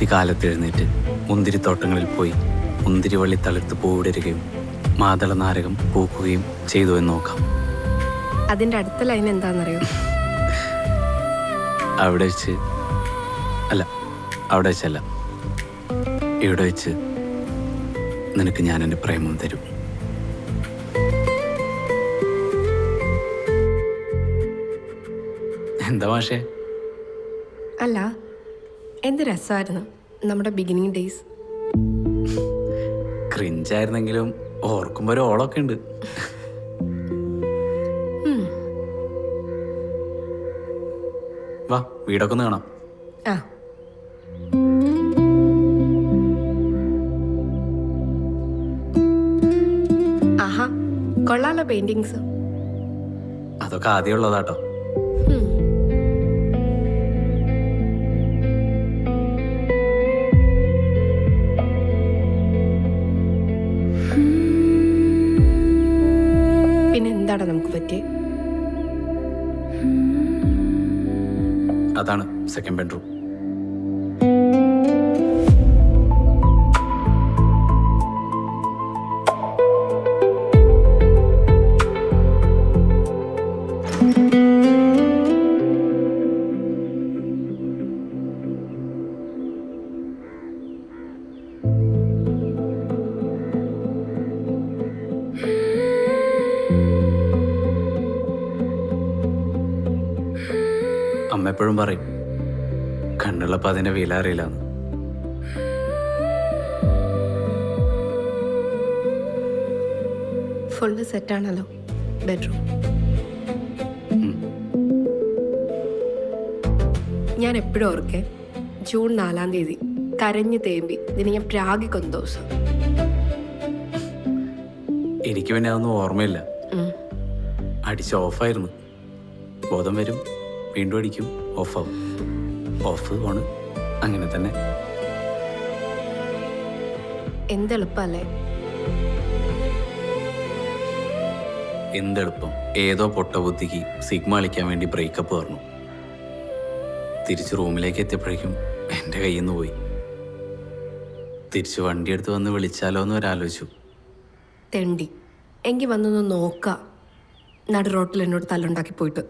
അതികാലത്തെഴുന്നേറ്റ് മുന്തിരിത്തോട്ടങ്ങളിൽ പോയി മുന്തിരിവള്ളി തളിർത്ത് പൂവിടരുകയും മാതള നാരകം പൂക്കുകയും ചെയ്തു എന്ന് നോക്കാം. അതിന്റെ അടുത്ത ലൈൻ എന്താണെന്നറിയോ? അവിടെ വെച്ച് അല്ല, അവിടെ വെച്ചല്ല, ഇവിടെ വെച്ച് നിനക്ക് ഞാൻ എൻ്റെ പ്രേമം തരും. എന്താ മാഷേ? അല്ല, എന്ത് രസമായിരുന്നു നമ്മുടെ ബിഗിനിങ് ഡേയ്സ്. ക്രിഞ്ചായിരുന്നെങ്കിലും ഓർക്കുമ്പോൾ ഒരു ഓളമൊക്കെ ഉണ്ട്. വാ, വീടൊക്കെ ഒന്ന് കാണാം. ആ, ആഹാ, കൊള്ളാലോ പെയിന്റിങ്സ്. അതൊക്കെ ആദ്യം ഉള്ളതാട്ടോ. പിന്നെ എന്താണ് നമുക്ക് പറ്റിയേ? അതാണ് സെക്കൻഡ് ബെഡ്റൂം. അമ്മ എപ്പോഴും പറയും കണ്ണുള്ളപ്പോൾ അതിൻ്റെ വില അറിയില്ലാന്ന്. Full സെറ്റാണല്ലോ bedroom. ഞാൻ എപ്പോഴും ഓർക്കേ, ജൂൺ 4-ാം തീയതി കരഞ്ഞു തേമ്പി ഇതിന് ഞാൻ പ്രാഗിക്കൊന്ന ദിവസം. എനിക്ക് പിന്നെ അതൊന്നും ഓർമ്മയില്ല. അടിച്ച് ഓഫായിരുന്നു. ബോധം വരും, വീണ്ടും അടിക്കും, ഓഫാവും, ഓഫ് ഓണ്, അങ്ങനെ തന്നെ. എന്തെളുപ്പല്ലേ? എന്തെളുപ്പം. ഏതോ പൊട്ട ബുദ്ധിക്ക് സിഗ്മ കളിക്കാൻ വേണ്ടി ബ്രേക്കപ്പ് പറഞ്ഞു. തിരിച്ച് റൂമിലേക്ക് എത്തിയപ്പോഴേക്കും എൻ്റെ കയ്യിൽ നിന്ന് പോയി. തിരിച്ച് വണ്ടിയെടുത്ത് വന്ന് വിളിച്ചാലോ എന്ന് ഒരാലോചിച്ചു. തെണ്ടി, എങ്കിൽ വന്നൊന്ന് നോക്കാം. നടു റോട്ടിൽ എന്നോട് തല്ലുണ്ടാക്കി പോയിട്ട്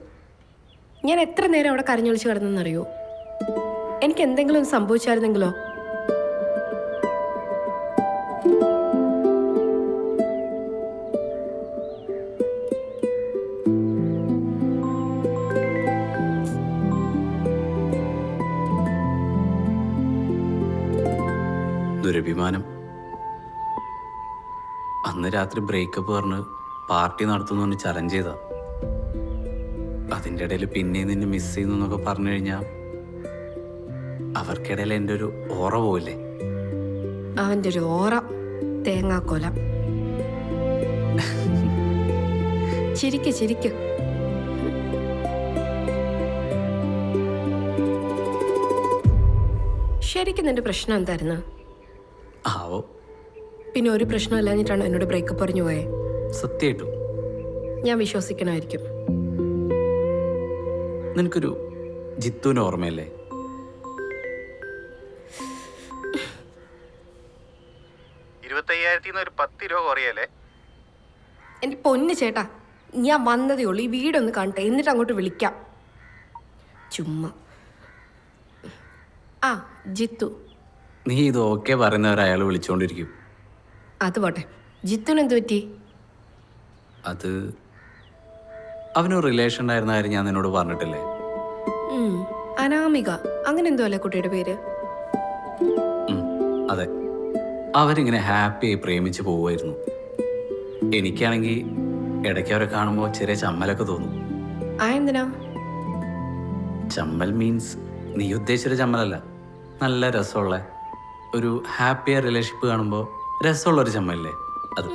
ഞാൻ എത്ര നേരം അവിടെ കരഞ്ഞു വിളിച്ച് കിടന്നെന്നറിയോ? എനിക്ക് എന്തെങ്കിലും സംഭവിച്ചായിരുന്നെങ്കിലോ? ദുരഭിമാനം. അന്ന് രാത്രി ബ്രേക്കപ്പ് പറഞ്ഞ് പാർട്ടി നടത്തുന്നു ചലഞ്ച് ചെയ്താ. അതിൻ്റെ ഇടയിൽ പിന്നെ നിന്നെ മിസ് ചെയ്യുന്നു എന്നൊക്കെ പറഞ്ഞു കഴിഞ്ഞാൽ അവർക്കിടയിൽ എൻ്റെ ഒരു ഓറ പോയില്ലേ? അവൻ്റെ ഒരു ഓറ തേങ്ങാക്കൊല. ചിരിക്ക് ചിരിക്ക്. ശരിക്കും നിന്റെ പ്രശ്നം എന്തായിരുന്നു? ആവോ, പിന്നെ ഒരു പ്രശ്നം ഇല്ലാഞ്ഞിട്ടാണ് എന്നോട് ബ്രേക്കപ്പ് പറഞ്ഞു പോയേ? സത്യമായിട്ടും ഞാൻ വിശ്വസിക്കണമായിരിക്കും. നിനക്കൊരു ജിത്തുവിന് ഓർമ്മയല്ലേ? ഒരു 10 രൂപ കുറയല്ലേ? എൻ്റെ പൊന്ന് ചേട്ടാ, ഞാൻ വന്നതേ ഉള്ളൂ. ഈ വീടൊന്ന് കാണട്ടെ, എന്നിട്ട് അങ്ങോട്ട് വിളിക്കാം. ചുമ്മാ. ആ, ജിത്തു. നീ ഇത് ഓക്കെ പറയുന്നവരെ അയാൾ വിളിച്ചുകൊണ്ടിരിക്കും. അത് പോട്ടെ, ജിത്തുവിന് എന്ത് പറ്റി? അത് അവനൊരു റിലേഷൻ ഉണ്ടായിരുന്ന കാര്യം ഞാൻ നിന്നോട് പറഞ്ഞിട്ടില്ലേ? അനാമിക, അങ്ങനെ എന്തോ അല്ലേ കുട്ടിയുടെ പേര്? അതെ, അവരിങ്ങനെ ഹാപ്പിയായി പ്രേമിച്ച് പോവുമായിരുന്നു. എനിക്കാണെങ്കിൽ ഇടയ്ക്ക് അവരെ കാണുമ്പോൾ ചെറിയ ചമ്മലൊക്കെ തോന്നും. ആ, എന്തിനാ? ചമ്മൽ മീൻസ് നീ ഉദ്ദേശിച്ചൊരു ചമ്മലല്ല, നല്ല രസമുള്ള ഒരു ഹാപ്പിയർ റിലേഷൻഷിപ്പ് കാണുമ്പോൾ രസമുള്ളൊരു ചമ്മലല്ലേ അത്.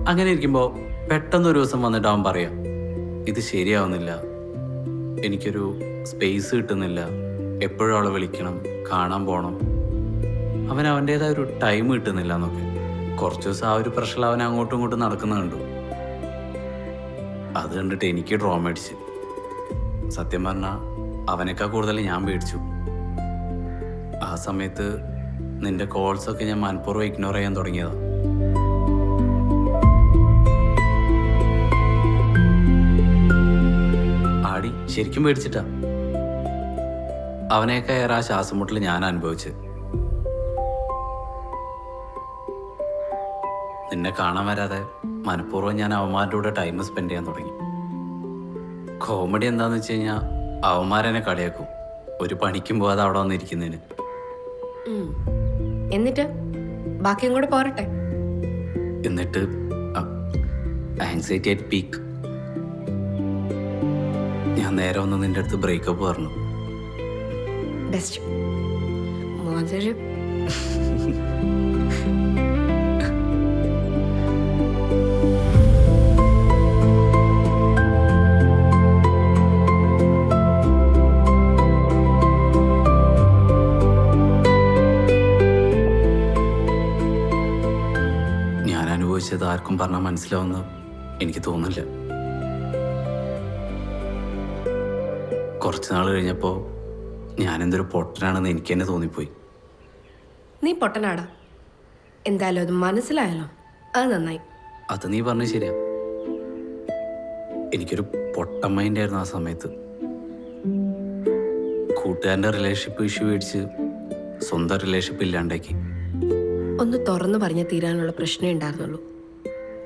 അങ്ങനെ ഇരിക്കുമ്പോൾ പെട്ടെന്നൊരു ദിവസം വന്നിട്ട് അവൻ പറയാം, ഇത് ശരിയാവുന്നില്ല, എനിക്കൊരു സ്പേസ് കിട്ടുന്നില്ല, എപ്പോഴും അവളെ വിളിക്കണം, കാണാൻ പോകണം, അവൻ്റേതായ ഒരു ടൈം കിട്ടുന്നില്ല എന്നൊക്കെ. കുറച്ച് ദിവസം ആ ഒരു പ്രശ്നം അവൻ അങ്ങോട്ടും ഇങ്ങോട്ടും നടക്കുന്ന കണ്ടു. അത് കണ്ടിട്ട് എനിക്ക് ഡ്രോമ അടിച്ച്. സത്യം പറഞ്ഞാൽ അവനേക്കാൾ കൂടുതൽ ഞാൻ പേടിച്ചു. ആ സമയത്ത് നിന്റെ കോൾസൊക്കെ ഞാൻ മനഃപൂർവ്വം ഇഗ്നോർ ചെയ്യാൻ തുടങ്ങിയതാ. ആടി ശരിക്കും പേടിച്ചിട്ടാ. അവനെയൊക്കെ ഏറെ ആ ശ്വാസം മുട്ടൽ ഞാൻ അനുഭവിച്ച്. നിന്നെ കാണാൻ വരാതെ മനഃപൂർവ്വം ഞാൻ അവന്മാരുടെ കൂടെ ടൈം സ്പെൻഡ് ചെയ്യാൻ തുടങ്ങി. കോമഡി എന്താന്ന് വെച്ച് കഴിഞ്ഞാൽ അവന്മാരെന്നെ കളിയാക്കും ഒരു പണിക്കും പോകാതെ അവിടെ വന്നിരിക്കുന്നതിന്. എന്നിട്ട് ബാക്കിയും കൂടെ പോരട്ടെ. എന്നിട്ട് ആങ്സൈറ്റി അറ്റ് പീക്ക്. ഞാൻ നേരെ വന്ന് നിന്റെ അടുത്ത് ബ്രേക്കപ്പ് പറഞ്ഞു. ബെസ്റ്റ് മോതൊരു ഞാൻ അനുഭവിച്ചത് ആർക്കും പറഞ്ഞാൽ മനസ്സിലാവുന്ന എനിക്ക് തോന്നില്ല. കുറച്ച് നാൾ കഴിഞ്ഞപ്പോൾ ഞാനെന്തൊരു പൊട്ടനാണെന്ന് എനിക്ക് തന്നെ തോന്നിപ്പോയി. നീ പൊട്ടനാടാ. എന്തായാലും അത് മനസ്സിലായല്ലോ, അത് നന്നായി. അത് നീ പറഞ്ഞത് ശരിയാ. എനിക്കൊരു പൊട്ടൻ മൈൻഡായിരുന്നു ആ സമയത്ത്. കൂട്ടുകാരൻ്റെ റിലേഷൻഷിപ്പ് ഇഷ്യൂ മേടിച്ച് സ്വന്തം റിലേഷൻഷിപ്പ് ഇല്ലാണ്ടാക്കി. ഒന്ന് തുറന്നു പറഞ്ഞ് തീരാനുള്ള പ്രശ്നമേ ഉണ്ടായിരുന്നുള്ളൂ.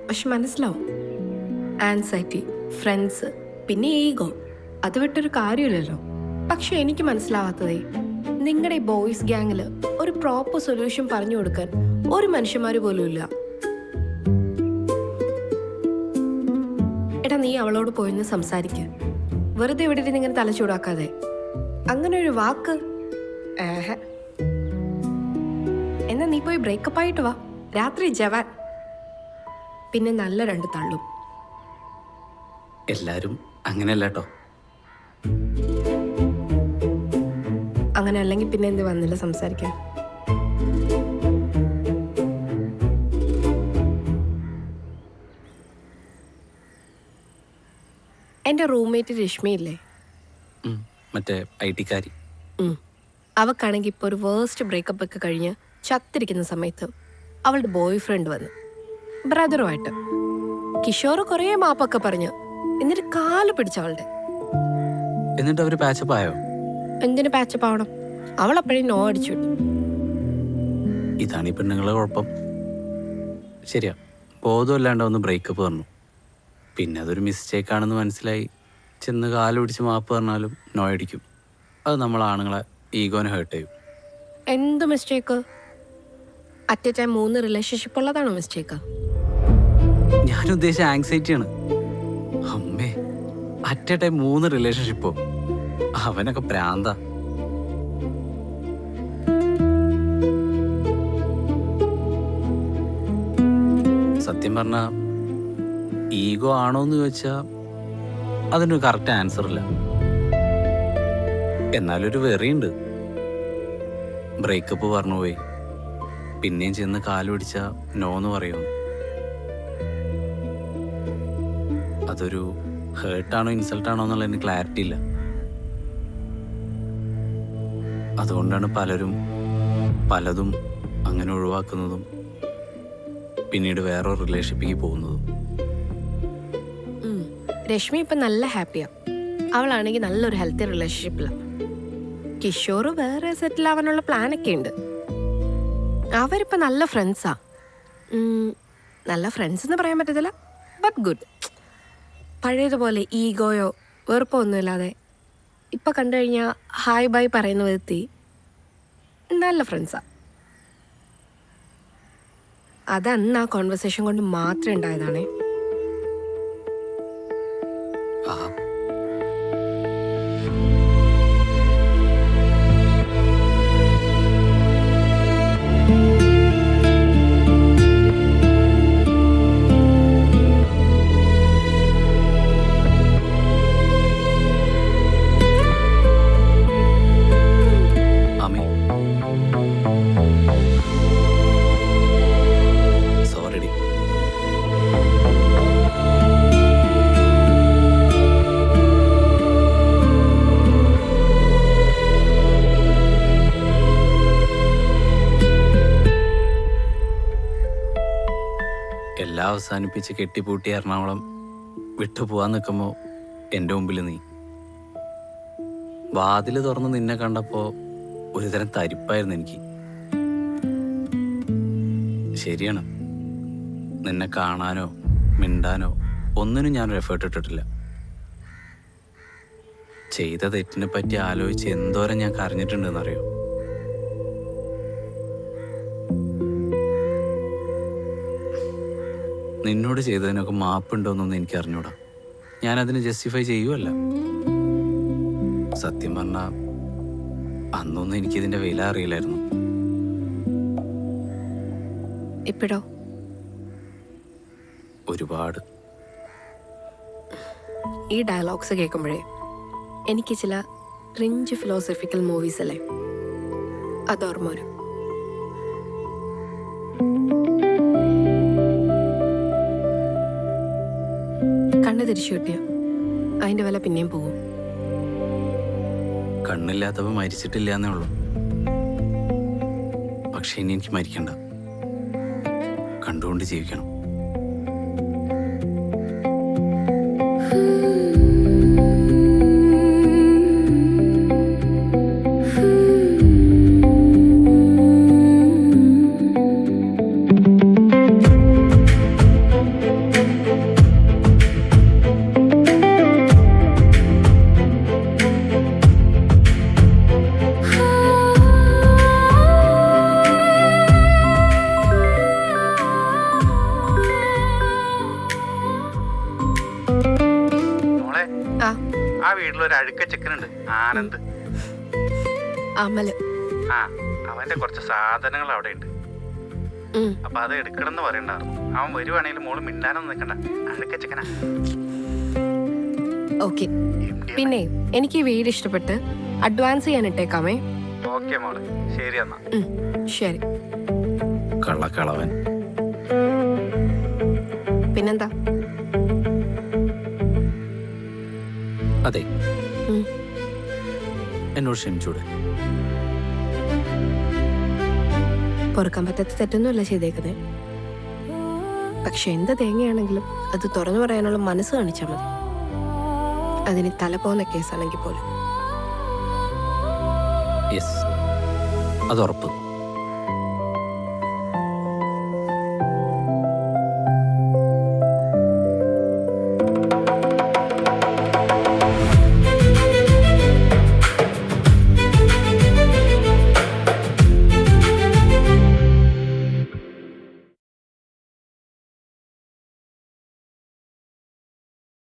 പക്ഷെ മനസ്സിലാവും. ആൻസൈറ്റി, ഫ്രണ്ട്സ്, പിന്നെ ഈഗോ, അത് വിട്ടൊരു കാര്യമില്ലല്ലോ. പക്ഷെ എനിക്ക് മനസ്സിലാവാത്തതേ, നിങ്ങളുടെ ഈ ബോയ്സ് ഗ്യാങ്ങിൽ ഒരു പ്രോപ്പർ സൊല്യൂഷൻ പറഞ്ഞു കൊടുക്കാൻ ഒരു മനുഷ്യന്മാർ പോലും ഇല്ല. എടാ, നീ അവളോട് പോയിന്ന് സംസാരിക്ക. വെറുതെ ഇവിടെ ഇരുന്ന് ഇങ്ങനെ തലച്ചൂടാക്കാതെ. അങ്ങനെ ഒരു വാക്ക് എന്നാ നീ പോയി ബ്രേക്കപ്പ് ആയിട്ട് വാ. രാത്രി ജവാൻ, പിന്നെ നല്ല 2 തള്ളും. എല്ലാവരും അങ്ങനെയല്ല കേട്ടോ. അങ്ങനെ അല്ലെങ്കിൽ പിന്നെ എന്ത് വന്നില്ല സംസാരിക്കാൻ. എൻ്റെ റൂംമേറ്റ് രശ്മിയില്ലേ, മറ്റേ IT-കാരി. അവക്കാണെങ്കിൽ ഇപ്പോൾ ഒരു വേസ്റ്റ് ബ്രേക്കപ്പ് ഒക്കെ കഴിഞ്ഞ് ചത്തിരിക്കുന്ന സമയത്ത് അവളുടെ ബോയ് ഫ്രണ്ട് വന്നു, ബ്രദറുമായിട്ട്. കിഷോർ കുറേ മാപ്പൊക്കെ പറഞ്ഞു, എന്നിട്ട് കാല് പിടിച്ചവളുടെ. എന്നിട്ട് അവര് പാച്ചപ്പ് ആയോ? എന്തിനു പാച്ചപ്പ് ആവണം? അവൾ അപ്പോഴേ നോ അടിച്ചു വിട്ടു. ഇതാണ് ഈ പെണ്ണുങ്ങളെ കുഴപ്പം. ശരിയാ, ബോധമില്ലാണ്ട് ഒന്ന് ബ്രേക്കപ്പ് പറഞ്ഞു. പിന്നെ അതൊരു മിസ്റ്റേക്കാണെന്ന് മനസ്സിലായി ചെന്ന് കാല് പിടിച്ച് മാപ്പ് പറഞ്ഞാലും നോ അടിക്കും. അത് നമ്മൾ ആണുങ്ങളെ ഈഗോനെ ഹേർട്ട് ചെയ്യും. എന്ത് mistake? At A time 3 relationship ഉള്ളതാണോ മിസ്റ്റേക്ക്? ഞാൻ ഉദ്ദേശിച്ച ആങ്സൈറ്റിയാണ്. അമ്മേ, അറ്റ് എ ടൈം 3 റിലേഷൻഷിപ്പോ? അവനൊക്കെ പ്രാന്ത. സത്യം പറഞ്ഞ ഈഗോ ആണോന്ന് ചോദിച്ചാ അതിനൊരു കറക്റ്റ് ആൻസർ ഇല്ല. എന്നാലൊരു വെറിയുണ്ട്. ബ്രേക്കപ്പ് പറഞ്ഞു പോയി പിന്നെയും ചെന്ന് കാല് പിടിച്ച നോന്ന് പറയും. അതൊരു ഹേർട്ടാണോ ഇൻസൾട്ടാണോ എന്നുള്ള എനിക്ക് ക്ലാരിറ്റി ഇല്ല. അതുകൊണ്ടാണ് പലതും അങ്ങനെ ഒഴിവാക്കുന്നതും പിന്നീട് വേറൊരു റിലേഷൻഷിപ്പിലേക്ക് പോകുന്നതും. രശ്മി ഇപ്പം നല്ല ഹാപ്പിയാ. അവളാണെങ്കിൽ നല്ലൊരു ഹെൽത്തി റിലേഷൻഷിപ്പിലാണ്. കിഷോർ വേറെ സെറ്റിൽ ആവാനുള്ള പ്ലാനൊക്കെ ഉണ്ട്. അവരിപ്പോൾ നല്ല ഫ്രണ്ട്സാ. നല്ല ഫ്രണ്ട്സ് എന്ന് പറയാൻ പറ്റത്തില്ല, ബട്ട് ഗുഡ്. പഴയതുപോലെ ഈഗോയോ വെറുപ്പോ ഒന്നുമില്ലാതെ ഇപ്പം കണ്ടു കഴിഞ്ഞാൽ ഹായ് ബൈ പറയുന്ന വിധത്തി നല്ല ഫ്രണ്ട്സാ. അതന്ന് ആ കോൺവെർസേഷൻ കൊണ്ട് മാത്രം ഉണ്ടായതാണേ. സോറി. എല്ലാം അവസാനിപ്പിച്ച് കെട്ടിപ്പൂട്ടി എറണാകുളം വിട്ടുപോകാൻ നിൽക്കുമ്പോൾ എൻ്റെ മുമ്പിൽ നീ. വാതിൽ തുറന്ന് നിന്നെ കണ്ടപ്പോൾ ഒരുതരം തരിപ്പായിരുന്നു എനിക്ക്. ശരിയാണ്, നിന്നെ കാണാനോ മിണ്ടാനോ ഒന്നിനും ഞാനൊരു എഫേർട്ട് ഇട്ടിട്ടില്ല. ചെയ്ത തെറ്റിനെ പറ്റി ആലോചിച്ച് എന്തോരം ഞാൻ കരഞ്ഞിട്ടുണ്ടെന്നറിയോ? നിന്നോട് ചെയ്തതിനൊക്കെ മാപ്പുണ്ടോന്നൊന്നും എനിക്ക് അറിഞ്ഞൂടാ. ഞാനതിന് ജസ്റ്റിഫൈ ചെയ്യുമല്ല. സത്യം പറഞ്ഞാൽ അന്നൊന്നും എനിക്കിതിൻ്റെ വില അറിയില്ലായിരുന്നു. ഇപ്പോഴോ? ഒരുപാട്. ഈ ഡയലോഗ്സ് കേൾക്കുമ്പോഴേ എനിക്ക് ചില ക്രിഞ്ച് ഫിലോസഫിക്കൽ മൂവീസ് അല്ലേ അതോർമ്മ വരും. കണ്ണ് തിരിച്ചു കിട്ടിയ അതിന്റെ വില പിന്നെയും പോകും. കണ്ണില്ലാത്തവ മരിച്ചിട്ടില്ല എന്നേ ഉള്ളൂ. പക്ഷെ ഇനി എനിക്ക് മരിക്കണ്ട, കണ്ടുകൊണ്ട് ജീവിക്കണം. ആ ആ വീട്ടിലൊരു അഴുക്ക ചെക്കനുണ്ട്, ആനന്ദ്. അമല്. ആ, അവന്റെ കുറച്ച് സാധനങ്ങൾ അവിടെ ഉണ്ട്. അപ്പൊ അത് എടുക്കണം എന്ന് പറയണ്ടായിരുന്നു. അവൻ വരുവാണെങ്കിൽ മോള് മിണ്ടാനൊന്നും നിൽക്കണ്ട, അഴുക്ക ചെക്കനാ. ഓക്കെ, പിന്നെ എനിക്ക് ഈ വീട് ഇഷ്ടപ്പെട്ട് അഡ്വാൻസ് ചെയ്യാൻ ഇട്ടേക്കാമേ. ഓക്കെ മോള്, ശരി എന്നാ. ശരി. കള്ളക്കളവൻ. പിന്നെന്താ? അതെ, എന്നോട് ക്ഷമിച്ചൂടെ? പൊറുക്കാൻ പറ്റാത്ത തെറ്റൊന്നുമല്ല ചെയ്തേക്കുന്നത്. പക്ഷെ എന്ത് തേങ്ങയാണെങ്കിലും അത് തുറന്നു പറയാനുള്ള മനസ്സ് കാണിച്ചാൽ മതി. അതിന് തല പോകുന്ന കേസാണെങ്കിൽ പോലും. യെസ്, അത് ഉറപ്പ്.